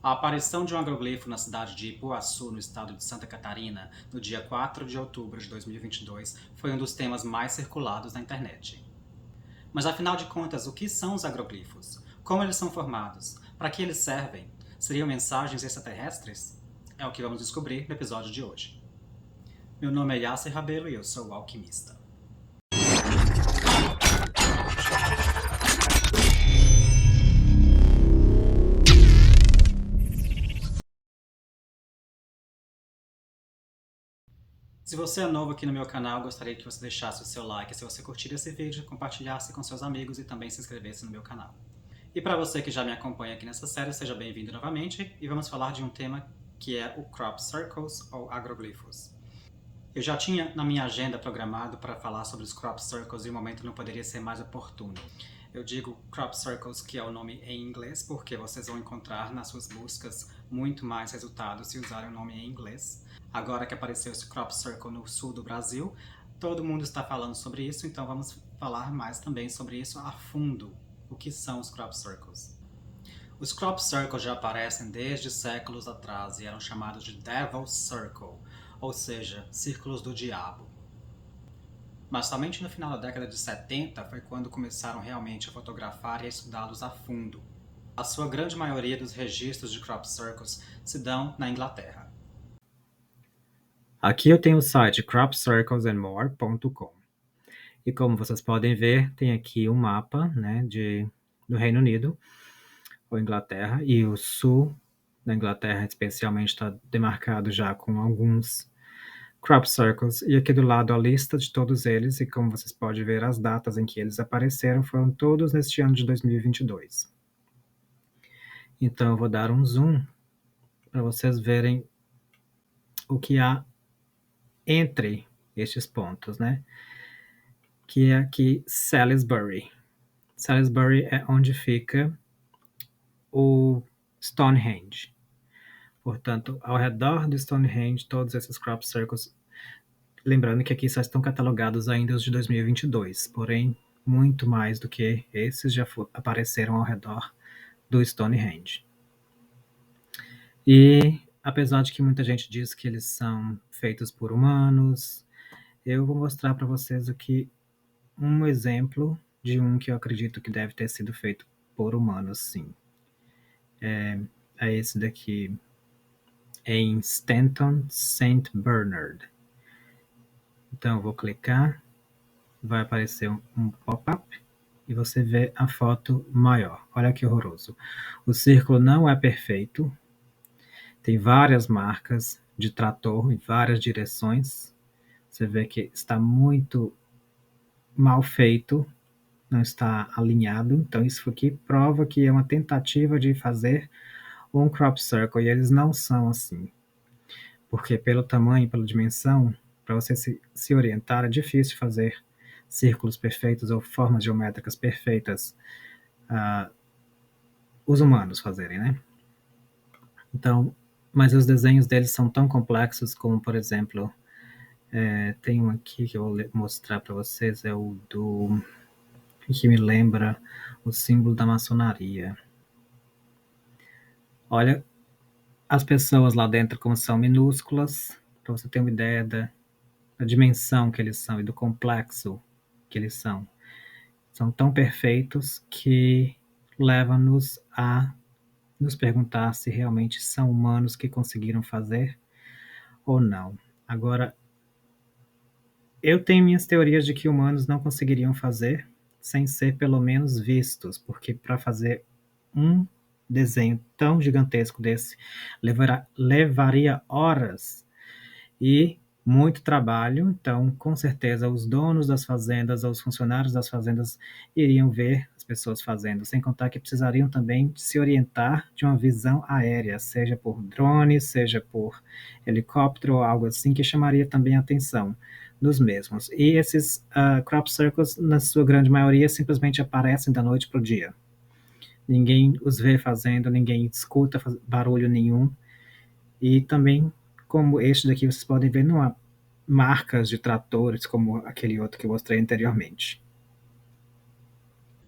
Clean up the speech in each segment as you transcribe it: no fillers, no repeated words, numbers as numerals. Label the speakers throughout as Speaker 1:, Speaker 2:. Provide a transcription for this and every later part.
Speaker 1: A aparição de um agroglifo na cidade de Ipuaçu, no estado de Santa Catarina, no dia 4 de outubro de 2022, foi um dos temas mais circulados na internet. Mas afinal de contas, o que são os agroglifos? Como eles são formados? Para que eles servem? Seriam mensagens extraterrestres? É o que vamos descobrir no episódio de hoje. Meu nome é Yasser Rabelo e eu sou o Alquimista. Se você é novo aqui no meu canal, gostaria que você deixasse o seu like se você curtir esse vídeo, compartilhasse com seus amigos e também se inscrevesse no meu canal. E para você que já me acompanha aqui nessa série, seja bem-vindo novamente e vamos falar de um tema que é o Crop Circles ou agroglifos. Eu já tinha na minha agenda programado para falar sobre os Crop Circles e o momento não poderia ser mais oportuno. Eu digo Crop Circles, que é o nome em inglês, porque vocês vão encontrar nas suas buscas muito mais resultados se usarem o nome em inglês. Agora que apareceu esse Crop Circle no sul do Brasil, todo mundo está falando sobre isso, então vamos falar mais também sobre isso a fundo. O que são os Crop Circles? Os Crop Circles já aparecem desde séculos atrás e eram chamados de Devil's Circle, ou seja, círculos do diabo. Mas somente no final da década de 70 foi quando começaram realmente a fotografar e a estudá-los a fundo. A sua grande maioria dos registros de Crop Circles se dão na Inglaterra. Aqui eu tenho o site cropcirclesandmore.com e como vocês podem ver, tem aqui um mapa, né, do Reino Unido, ou Inglaterra, e o sul da Inglaterra especialmente está demarcado já com alguns Crop Circles, e aqui do lado a lista de todos eles, e como vocês podem ver, as datas em que eles apareceram foram todos neste ano de 2022. Então eu vou dar um zoom para vocês verem o que há entre estes pontos, né? Que é aqui Salisbury. Salisbury é onde fica o Stonehenge. Portanto, ao redor do Stonehenge, todos esses Crop Circles, lembrando que aqui só estão catalogados ainda os de 2022, porém, muito mais do que esses já apareceram ao redor do Stonehenge. E, apesar de que muita gente diz que eles são feitos por humanos, eu vou mostrar para vocês aqui um exemplo de um que eu acredito que deve ter sido feito por humanos, sim. É esse daqui, em Stanton, St. Bernard. Então, eu vou clicar, vai aparecer um pop-up e você vê a foto maior. Olha que horroroso. O círculo não é perfeito, tem várias marcas de trator em várias direções. Você vê que está muito mal feito, não está alinhado. Então, isso aqui prova que é uma tentativa de fazer um crop circle, e eles não são assim. Porque pelo tamanho, pela dimensão, para você se orientar, é difícil fazer círculos perfeitos ou formas geométricas perfeitas, os humanos fazerem, né? Então, mas os desenhos deles são tão complexos como, por exemplo, tem um aqui que eu vou mostrar para vocês, é o do que me lembra o símbolo da maçonaria. Olha as pessoas lá dentro como são minúsculas, para você ter uma ideia da dimensão que eles são e do complexo que eles são. São tão perfeitos que levam-nos a nos perguntar se realmente são humanos que conseguiram fazer ou não. Agora, eu tenho minhas teorias de que humanos não conseguiriam fazer sem ser pelo menos vistos, porque para fazer um desenho tão gigantesco desse levaria horas e muito trabalho. Então, com certeza, os donos das fazendas, os funcionários das fazendas iriam ver as pessoas fazendo, sem contar que precisariam também se orientar de uma visão aérea, seja por drone, seja por helicóptero ou algo assim, que chamaria também a atenção dos mesmos. E esses crop circles, na sua grande maioria, simplesmente aparecem da noite para o dia. Ninguém os vê fazendo, ninguém escuta barulho nenhum. E também, como este daqui, vocês podem ver, não há marcas de tratores como aquele outro que eu mostrei anteriormente.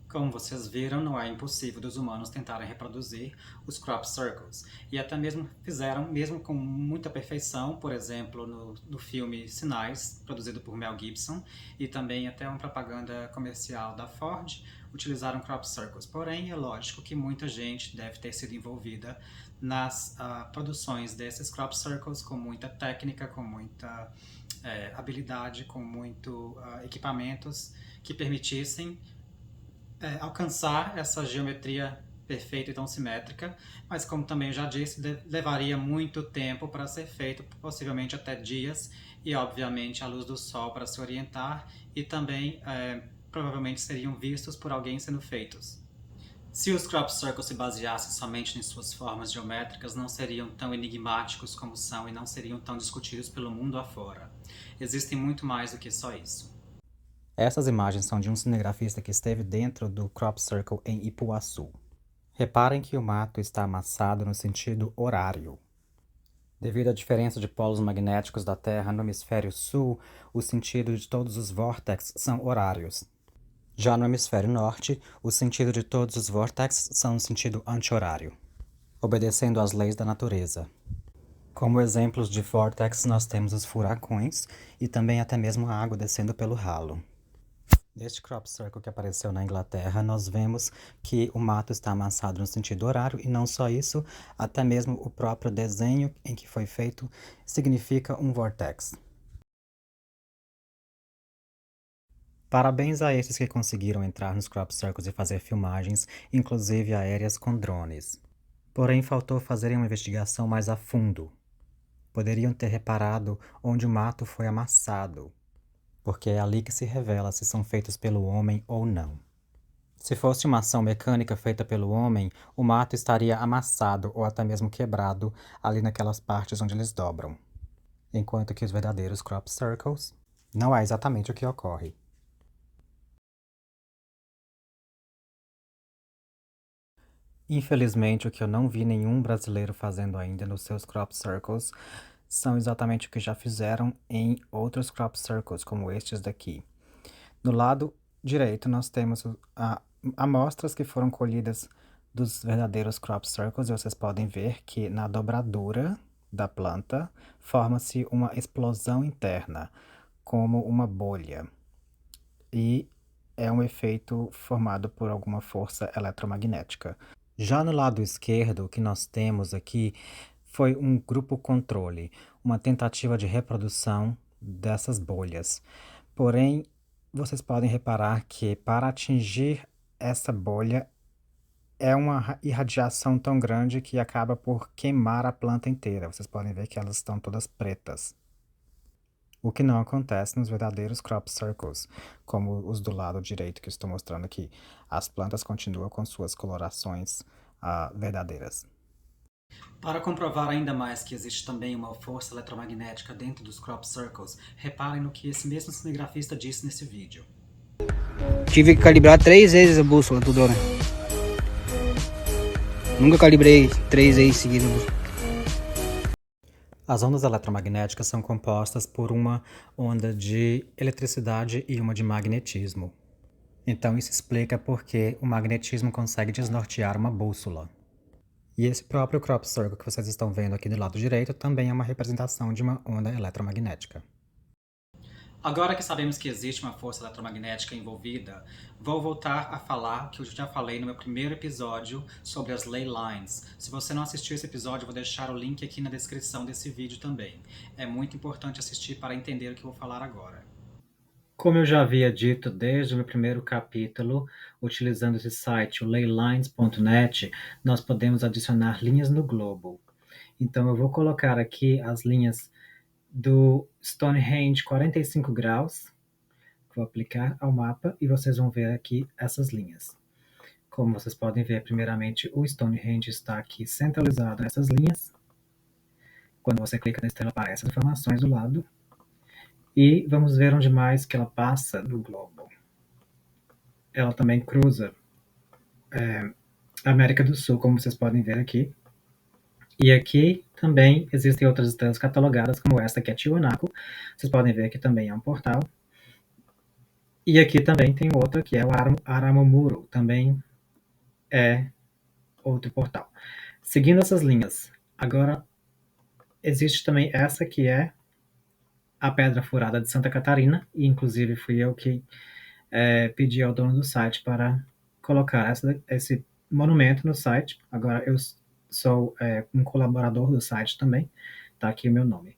Speaker 2: Como vocês viram, não é impossível dos humanos tentarem reproduzir os crop circles. E até mesmo fizeram, mesmo com muita perfeição, por exemplo, no filme Sinais, produzido por Mel Gibson, e também até uma propaganda comercial da Ford, utilizaram crop circles. Porém, é lógico que muita gente deve ter sido envolvida nas produções desses crop circles com muita técnica, com muita habilidade, com muito equipamentos que permitissem alcançar essa geometria perfeita e tão simétrica, mas como também já disse, levaria muito tempo para ser feito, possivelmente até dias, e obviamente a luz do sol para se orientar, e também provavelmente seriam vistos por alguém sendo feitos. Se os crop circles se baseassem somente em suas formas geométricas, não seriam tão enigmáticos como são e não seriam tão discutidos pelo mundo afora. Existem muito mais do que só isso.
Speaker 3: Essas imagens são de um cinegrafista que esteve dentro do crop circle em Ipuaçu. Reparem que o mato está amassado no sentido horário. Devido à diferença de polos magnéticos da Terra no hemisfério sul, o sentido de todos os vórtices são horários. Já no hemisfério norte, o sentido de todos os vórtices são no sentido anti-horário, obedecendo às leis da natureza. Como exemplos de vórtices, nós temos os furacões e também até mesmo a água descendo pelo ralo. Neste crop circle que apareceu na Inglaterra, nós vemos que o mato está amassado no sentido horário e não só isso, até mesmo o próprio desenho em que foi feito significa um vortex. Parabéns a esses que conseguiram entrar nos crop circles e fazer filmagens, inclusive aéreas com drones. Porém, faltou fazerem uma investigação mais a fundo. Poderiam ter reparado onde o mato foi amassado, porque é ali que se revela se são feitos pelo homem ou não. Se fosse uma ação mecânica feita pelo homem, o mato estaria amassado ou até mesmo quebrado ali naquelas partes onde eles dobram. Enquanto que os verdadeiros crop circles não é exatamente o que ocorre. Infelizmente, o que eu não vi nenhum brasileiro fazendo ainda nos seus crop circles são exatamente o que já fizeram em outros crop circles, como estes daqui. No lado direito, nós temos amostras que foram colhidas dos verdadeiros crop circles, e vocês podem ver que na dobradura da planta forma-se uma explosão interna, como uma bolha, e é um efeito formado por alguma força eletromagnética. Já no lado esquerdo, o que nós temos aqui foi um grupo controle, uma tentativa de reprodução dessas bolhas. Porém, vocês podem reparar que para atingir essa bolha é uma irradiação tão grande que acaba por queimar a planta inteira. Vocês podem ver que elas estão todas pretas. O que não acontece nos verdadeiros crop circles, como os do lado direito que estou mostrando aqui. As plantas continuam com suas colorações verdadeiras.
Speaker 2: Para comprovar ainda mais que existe também uma força eletromagnética dentro dos crop circles, reparem no que esse mesmo cinegrafista disse nesse vídeo.
Speaker 4: Tive que calibrar 3 vezes a bússola toda hora. Nunca calibrei 3 vezes seguidas a bússola.
Speaker 3: As ondas eletromagnéticas são compostas por uma onda de eletricidade e uma de magnetismo. Então isso explica por que o magnetismo consegue desnortear uma bússola. E esse próprio crop circle que vocês estão vendo aqui do lado direito também é uma representação de uma onda eletromagnética.
Speaker 2: Agora que sabemos que existe uma força eletromagnética envolvida, vou voltar a falar o que eu já falei no meu primeiro episódio sobre as ley lines. Se você não assistiu esse episódio, eu vou deixar o link aqui na descrição desse vídeo também. É muito importante assistir para entender o que eu vou falar agora.
Speaker 1: Como eu já havia dito desde o meu primeiro capítulo, utilizando esse site, o leylines.net, nós podemos adicionar linhas no globo. Então eu vou colocar aqui as linhas do Stonehenge 45 graus, vou aplicar ao mapa e vocês vão ver aqui essas linhas. Como vocês podem ver, primeiramente o Stonehenge está aqui centralizado nessas linhas. Quando você clica na estrela, aparecem as informações do lado. E vamos ver onde mais que ela passa no globo. Ela também cruza a América do Sul, como vocês podem ver aqui. E aqui também existem outras estrelas catalogadas, como esta que é Tiwanaku. Vocês podem ver que também é um portal. E aqui também tem outra, que é o Aramomuro, também é outro portal. Seguindo essas linhas, agora existe também essa que é a Pedra Furada de Santa Catarina, e inclusive fui eu que pedi ao dono do site para colocar esse monumento no site. Agora eu sou um colaborador do site também, está aqui o meu nome.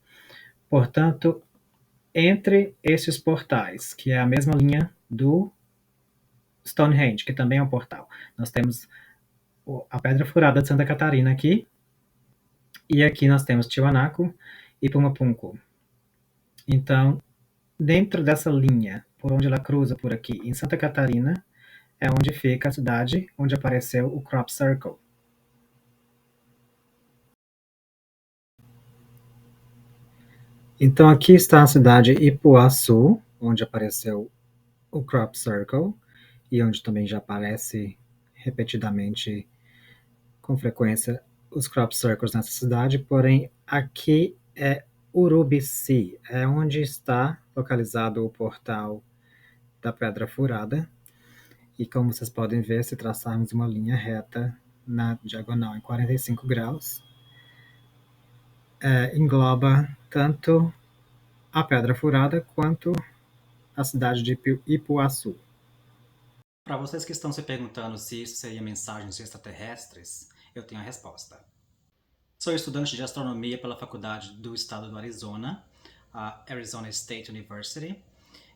Speaker 1: Portanto, entre esses portais, que é a mesma linha do Stonehenge, que também é um portal, nós temos a Pedra Furada de Santa Catarina aqui, e aqui nós temos Tiwanaku e Pumapunku. Então, dentro dessa linha, por onde ela cruza por aqui, em Santa Catarina, é onde fica a cidade onde apareceu o Crop Circle. Então aqui está a cidade Ipuaçu, onde apareceu o Crop Circle, e onde também já aparece repetidamente, com frequência, os Crop Circles nessa cidade, porém aqui é Urubici, é onde está localizado o portal da Pedra Furada, e como vocês podem ver, se traçarmos uma linha reta na diagonal em 45 graus, engloba tanto a Pedra Furada quanto a cidade de Ipuaçu.
Speaker 2: Para vocês que estão se perguntando se isso seria mensagens extraterrestres, eu tenho a resposta. Sou estudante de astronomia pela Faculdade do Estado do Arizona, a Arizona State University,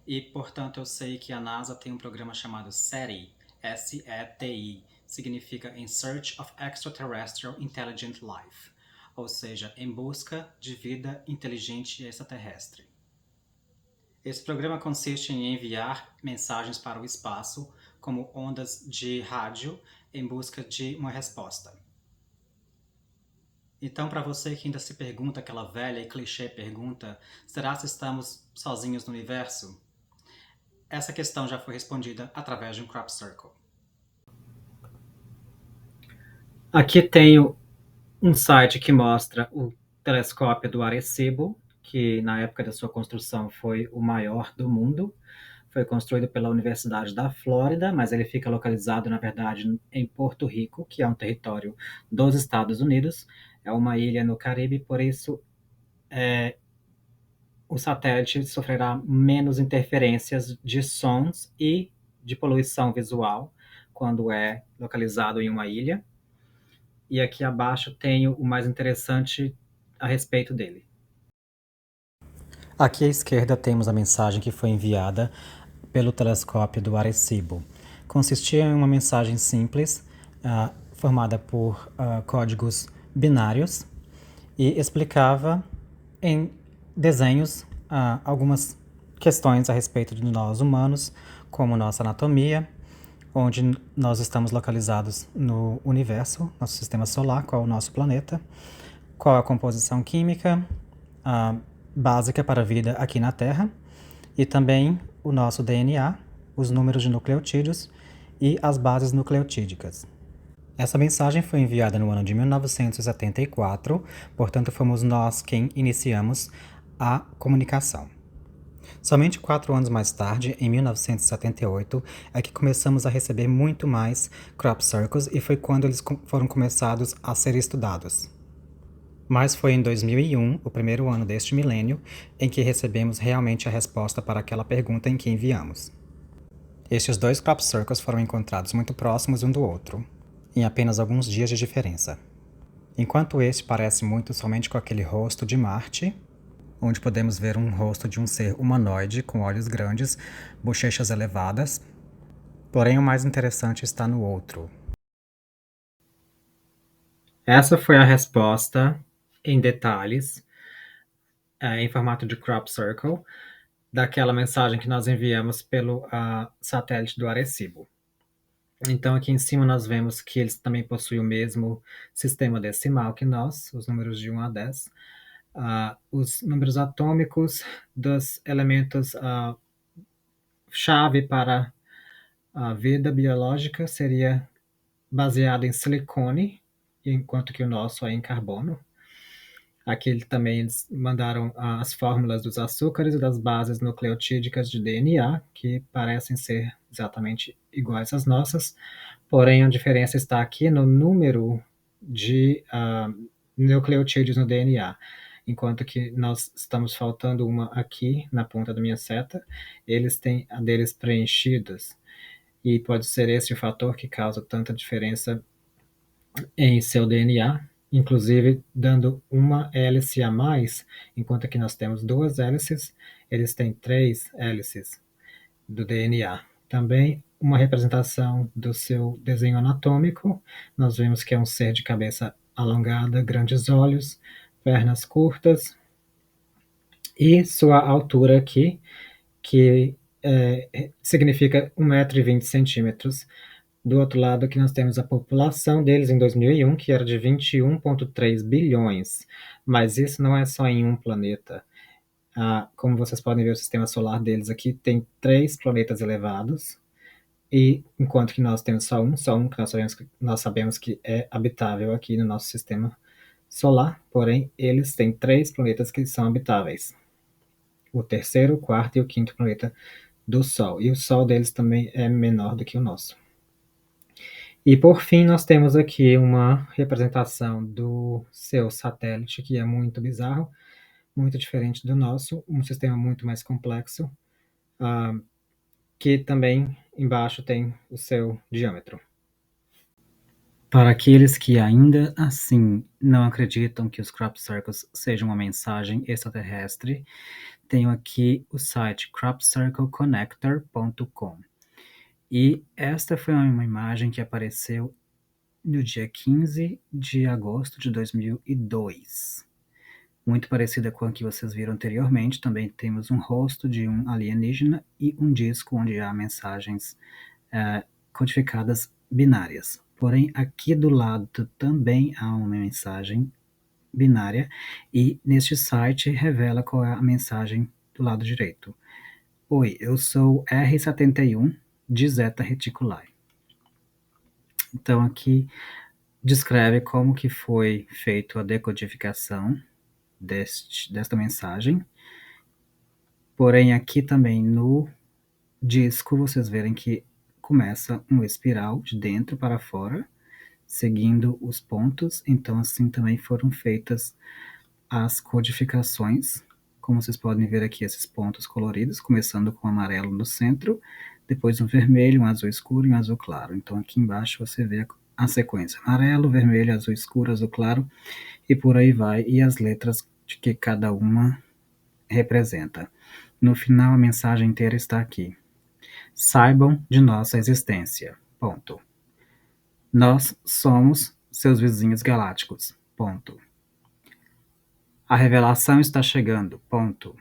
Speaker 2: e, portanto, eu sei que a NASA tem um programa chamado SETI, S-E-T-I, significa In Search of Extraterrestrial Intelligent Life, ou seja, em busca de vida inteligente extraterrestre. Esse programa consiste em enviar mensagens para o espaço, como ondas de rádio, em busca de uma resposta. Então, para você que ainda se pergunta aquela velha e clichê pergunta, será se estamos sozinhos no universo? Essa questão já foi respondida através de um crop circle.
Speaker 1: Aqui tenho um site que mostra o telescópio do Arecibo, que na época da sua construção foi o maior do mundo. Foi construído pela Universidade da Flórida, mas ele fica localizado, na verdade, em Porto Rico, que é um território dos Estados Unidos. É uma ilha no Caribe, por isso o satélite sofrerá menos interferências de sons e de poluição visual quando é localizado em uma ilha. E aqui abaixo tenho o mais interessante a respeito dele.
Speaker 3: Aqui à esquerda temos a mensagem que foi enviada pelo telescópio do Arecibo. Consistia em uma mensagem simples, formada por códigos binários, e explicava em desenhos algumas questões a respeito de nós humanos, como nossa anatomia, onde nós estamos localizados no universo, nosso sistema solar, qual é o nosso planeta, qual é a composição química básica para a vida aqui na Terra, e também o nosso DNA, os números de nucleotídeos e as bases nucleotídicas. Essa mensagem foi enviada no ano de 1974, portanto fomos nós quem iniciamos a comunicação. Somente 4 anos mais tarde, em 1978, é que começamos a receber muito mais crop circles e foi quando eles foram começados a ser estudados. Mas foi em 2001, o primeiro ano deste milênio, em que recebemos realmente a resposta para aquela pergunta em que enviamos. Estes 2 crop circles foram encontrados muito próximos um do outro, em apenas alguns dias de diferença. Enquanto este parece muito somente com aquele rosto de Marte, onde podemos ver um rosto de um ser humanoide com olhos grandes, bochechas elevadas, porém o mais interessante está no outro.
Speaker 1: Essa foi a resposta em detalhes, em formato de crop circle, daquela mensagem que nós enviamos pelo satélite do Arecibo. Então, aqui em cima nós vemos que eles também possuem o mesmo sistema decimal que nós, os números de 1 a 10. Os números atômicos dos elementos chave para a vida biológica seria baseado em silicone, enquanto que o nosso é em carbono. Aqui também eles mandaram as fórmulas dos açúcares e das bases nucleotídicas de DNA, que parecem ser exatamente iguais às nossas, porém a diferença está aqui no número de nucleotídeos no DNA. Enquanto que nós estamos faltando uma aqui na ponta da minha seta, eles têm a deles preenchidas. E pode ser esse o fator que causa tanta diferença em seu DNA, inclusive dando uma hélice a mais, enquanto que nós temos duas hélices, eles têm três hélices do DNA. Também uma representação do seu desenho anatômico, nós vemos que é um ser de cabeça alongada, grandes olhos, pernas curtas, e sua altura aqui, que significa 1,20 m. Do outro lado, aqui nós temos a população deles em 2001, que era de 21,3 bilhões. Mas isso não é só em um planeta. Como vocês podem ver, o sistema solar deles aqui tem 3 planetas elevados, e enquanto que nós temos só um que nós sabemos que é habitável aqui no nosso sistema solar, porém, eles têm 3 planetas que são habitáveis. O terceiro, o quarto e o quinto planeta do Sol. E o Sol deles também é menor do que o nosso. E por fim, nós temos aqui uma representação do seu satélite, que é muito bizarro, muito diferente do nosso, um sistema muito mais complexo, que também embaixo tem o seu diâmetro.
Speaker 2: Para aqueles que ainda assim não acreditam que os crop circles sejam uma mensagem extraterrestre, tenho aqui o site cropcircleconnector.com. E esta foi uma imagem que apareceu no dia 15 de agosto de 2002. Muito parecida com a que vocês viram anteriormente, também temos um rosto de um alienígena e um disco onde há mensagens codificadas binárias. Porém, aqui do lado também há uma mensagem binária e neste site revela qual é a mensagem do lado direito. Oi, eu sou R71 de Zeta Reticuli. Então aqui descreve como que foi feita a decodificação desta mensagem. Porém, aqui também no disco vocês verem que começa uma espiral de dentro para fora, seguindo os pontos. Então assim também foram feitas as codificações, como vocês podem ver aqui esses pontos coloridos, começando com o amarelo no centro, depois um vermelho, um azul escuro e um azul claro. Então aqui embaixo você vê a sequência: amarelo, vermelho, azul escuro, azul claro, e por aí vai, e as letras de que cada uma representa. No final a mensagem inteira está aqui: saibam de nossa existência. Ponto. Nós somos seus vizinhos galácticos. Ponto. A revelação está chegando. Ponto.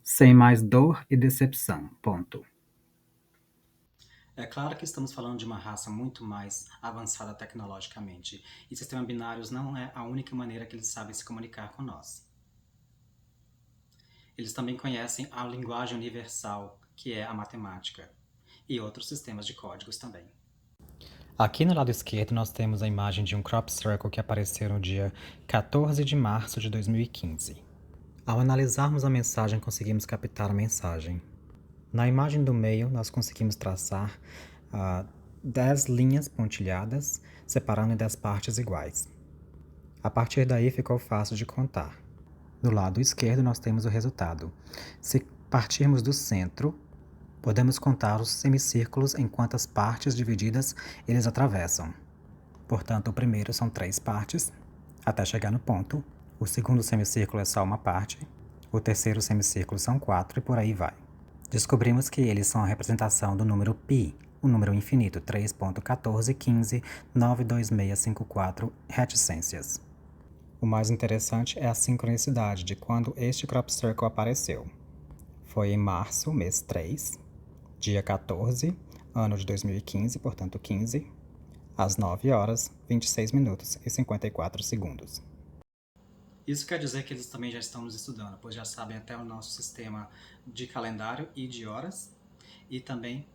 Speaker 2: Sem mais dor e decepção. Ponto. É claro que estamos falando de uma raça muito mais avançada tecnologicamente, e sistemas binários não é a única maneira que eles sabem se comunicar com nós. Eles também conhecem a linguagem universal, que é a matemática, e outros sistemas de códigos também.
Speaker 3: Aqui no lado esquerdo nós temos a imagem de um crop circle que apareceu no dia 14 de março de 2015. Ao analisarmos a mensagem, conseguimos captar a mensagem. Na imagem do meio, nós conseguimos traçar 10 linhas pontilhadas, separando em 10 partes iguais. A partir daí ficou fácil de contar. Do lado esquerdo, nós temos o resultado. Se partirmos do centro, podemos contar os semicírculos em quantas partes divididas eles atravessam. Portanto, o primeiro são 3 partes, até chegar no ponto. O segundo semicírculo é só uma parte. O terceiro semicírculo são 4 e por aí vai. Descobrimos que eles são a representação do número π, o número infinito 3.141592654 reticências. O mais interessante é a sincronicidade de quando este crop circle apareceu. Foi em março, mês 3, dia 14, ano de 2015, portanto 15, às 9 horas, 26 minutos e 54 segundos.
Speaker 2: Isso quer dizer que eles também já estão nos estudando, pois já sabem até o nosso sistema de calendário e de horas, e também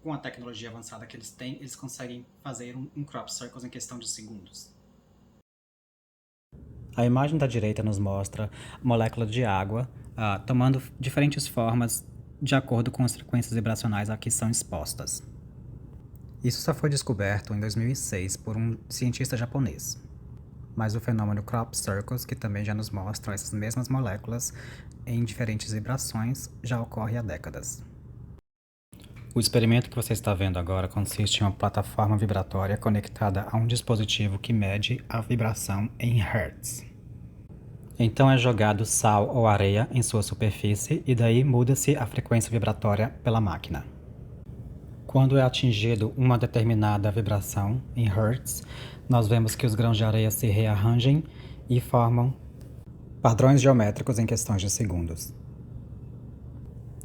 Speaker 2: com a tecnologia avançada que eles têm, eles conseguem fazer um crop circles em questão de segundos.
Speaker 3: A imagem da direita nos mostra a molécula de água tomando diferentes formas de acordo com as frequências vibracionais a que são expostas. Isso só foi descoberto em 2006 por um cientista japonês. Mas o fenômeno crop circles, que também já nos mostra essas mesmas moléculas em diferentes vibrações, já ocorre há décadas. O experimento que você está vendo agora consiste em uma plataforma vibratória conectada a um dispositivo que mede a vibração em Hertz. Então é jogado sal ou areia em sua superfície e daí muda-se a frequência vibratória pela máquina. Quando é atingido uma determinada vibração em Hertz, nós vemos que os grãos de areia se rearranjem e formam padrões geométricos em questões de segundos.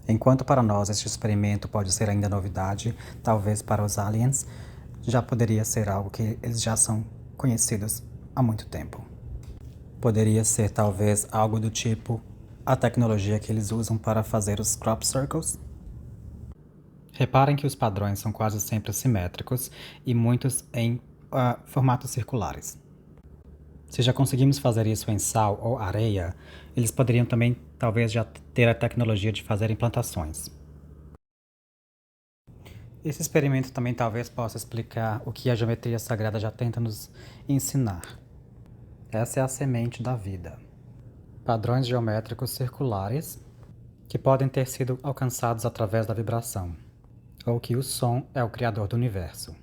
Speaker 3: Enquanto para nós este experimento pode ser ainda novidade, talvez para os aliens já poderia ser algo que eles já são conhecidos há muito tempo. Poderia ser talvez algo do tipo a tecnologia que eles usam para fazer os crop circles. Reparem que os padrões são quase sempre simétricos e muitos em formatos circulares. Se já conseguimos fazer isso em sal ou areia, eles poderiam também talvez já ter a tecnologia de fazer implantações. Esse experimento também talvez possa explicar o que a geometria sagrada já tenta nos ensinar. Essa é a semente da vida. Padrões geométricos circulares que podem ter sido alcançados através da vibração, ou que o som é o criador do universo.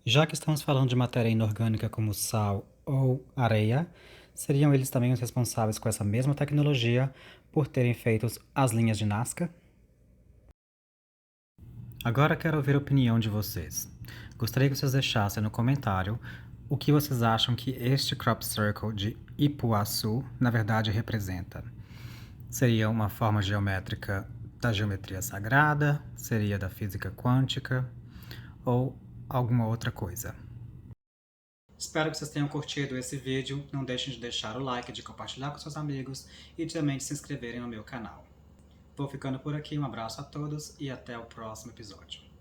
Speaker 3: Já que estamos falando de matéria inorgânica como sal ou areia, seriam eles também os responsáveis com essa mesma tecnologia por terem feito as linhas de Nazca? Agora quero ouvir a opinião de vocês. Gostaria que vocês deixassem no comentário o que vocês acham que este crop circle de Ipuaçu na verdade representa. Seria uma forma geométrica da geometria sagrada? Seria da física quântica? Ou alguma outra coisa?
Speaker 2: Espero que vocês tenham curtido esse vídeo. Não deixem de deixar o like, de compartilhar com seus amigos e também de se inscreverem no meu canal. Vou ficando por aqui, um abraço a todos e até o próximo episódio.